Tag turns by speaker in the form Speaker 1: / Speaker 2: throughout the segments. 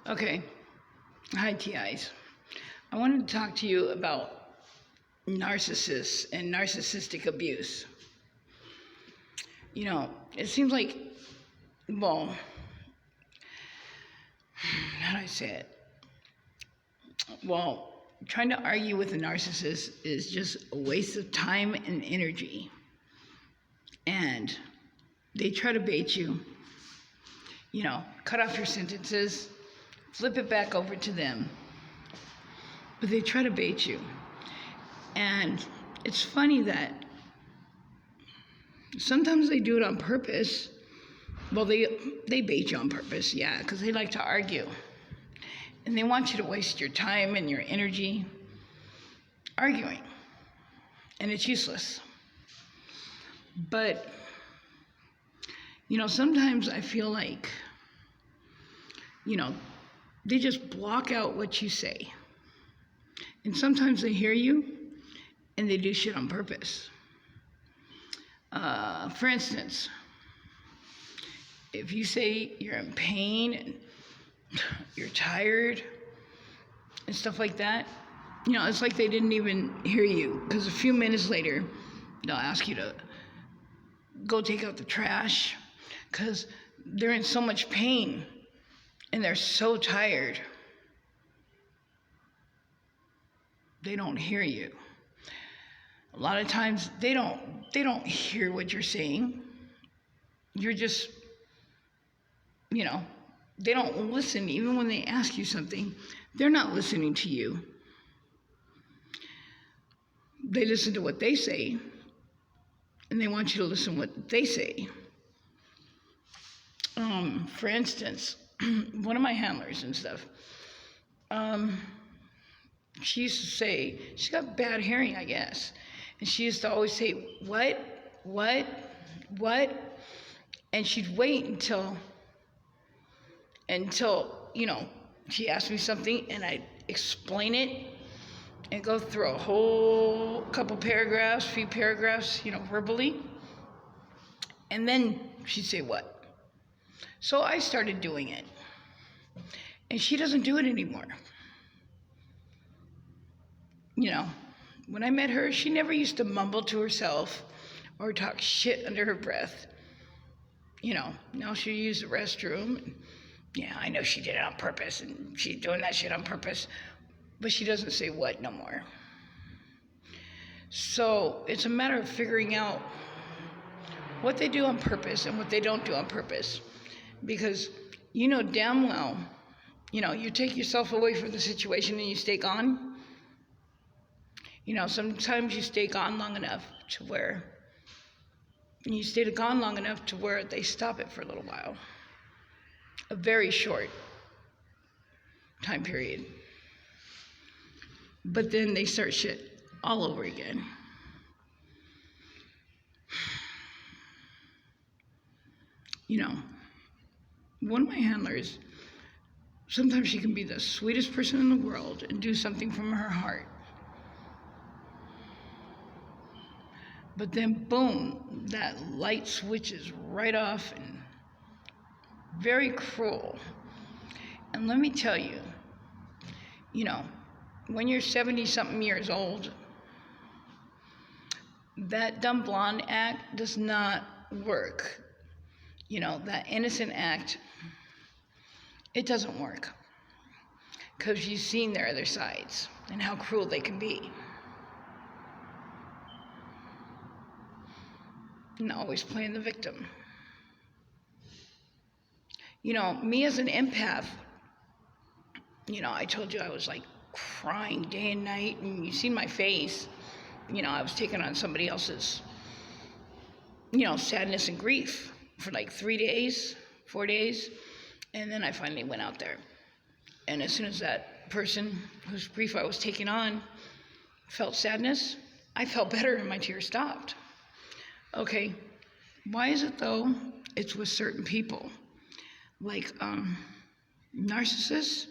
Speaker 1: Okay. Hi, TIs. I wanted to talk to you about narcissists and narcissistic abuse. It seems like, well, how do I say it? Well, trying to argue with a narcissist is just a waste of time and energy. And they try to bait you, cut off your sentences, flip it back over to them. But they try to bait you. And it's funny that sometimes they do it on purpose. Well, they bait you on purpose, yeah, because they like to argue. And they want you to waste your time and your energy arguing. And it's useless. But, sometimes I feel like, they just block out what you say. And sometimes they hear you and they do shit on purpose. For instance, if you say you're in pain and you're tired and stuff like that, it's like they didn't even hear you, because a few minutes later, they'll ask you to go take out the trash because they're in so much pain and they're so tired. They don't hear you. A lot of times they don't hear what you're saying. You're just, they don't listen. Even when they ask you something, they're not listening to you. They listen to what they say, and they want you to listen to what they say. For instance, one of my handlers and stuff, she used to say, she's got bad hearing, I guess. And she used to always say, what? And she'd wait until, she asked me something and I'd explain it and go through a whole few paragraphs, verbally. And then she'd say, what? So I started doing it. And she doesn't do it anymore. When I met her, she never used to mumble to herself or talk shit under her breath. Now she used the restroom. And, yeah, I know she did it on purpose, and she's doing that shit on purpose. But she doesn't say what no more. So it's a matter of figuring out what they do on purpose and what they don't do on purpose. Because damn well, you take yourself away from the situation and you stay gone. Sometimes you stay gone long enough to where they stop it for a little while. A very short time period. But then they start shit all over again. One of my handlers, sometimes she can be the sweetest person in the world and do something from her heart. But then, boom, that light switches right off, and very cruel. And let me tell you, when you're 70-something years old, that dumb blonde act does not work. That innocent act, it doesn't work. Because you've seen their other sides and how cruel they can be. And always playing the victim. Me as an empath, I told you I was like crying day and night, and you see my face, I was taking on somebody else's, sadness and grief for like 4 days, and then I finally went out there. And as soon as that person whose grief I was taking on felt sadness, I felt better and my tears stopped. Okay, why is it though? It's with certain people, like narcissists,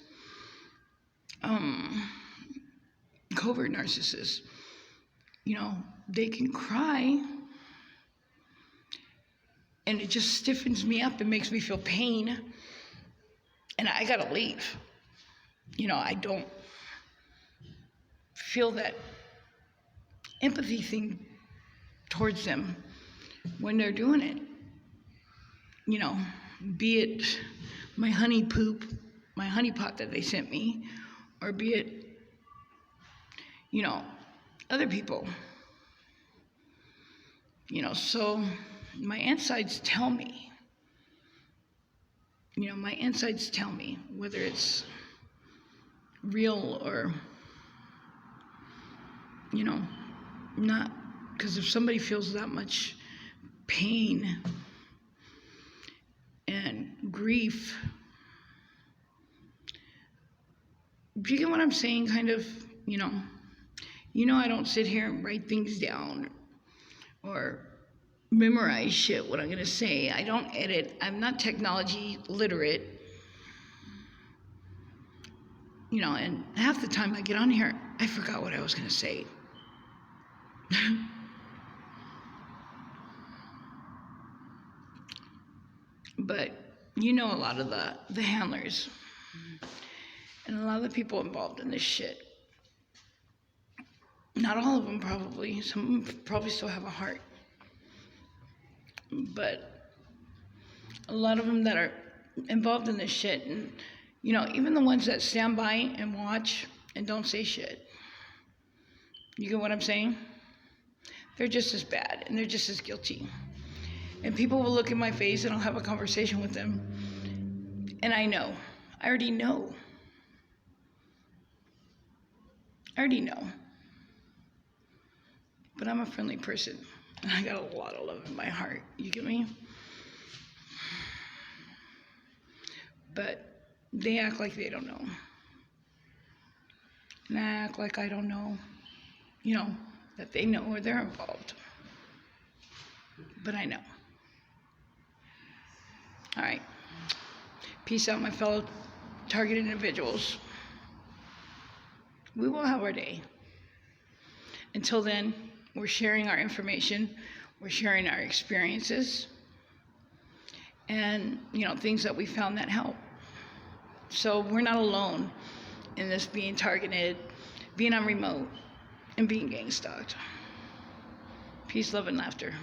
Speaker 1: covert narcissists. They can cry, and it just stiffens me up and makes me feel pain, and I gotta leave. I don't feel that empathy thing towards them when they're doing it. Be it my honey poop, my honey pot that they sent me, or be it, other people. So my insides tell me, whether it's real or, not. Because if somebody feels that much pain and grief, do you get what I'm saying? Kind of, I don't sit here and write things down or memorize shit, what I'm going to say. I don't edit. I'm not technology literate. And half the time I get on here, I forgot what I was going to say. But a lot of the handlers and a lot of the people involved in this shit. Not all of them probably. Some of them probably still have a heart. But a lot of them that are involved in this shit, and even the ones that stand by and watch and don't say shit. You get what I'm saying? They're just as bad and they're just as guilty. And people will look in my face and I'll have a conversation with them. And I already know. But I'm a friendly person. And I got a lot of love in my heart. You get me? But they act like they don't know. And I act like I don't know, that they know or they're involved. But I know. All right. Peace out, my fellow targeted individuals. We will have our day. Until then, we're sharing our information. We're sharing our experiences. And, things that we found that help. So we're not alone in this being targeted, being on remote, and being gang stalked. Peace, love, and laughter.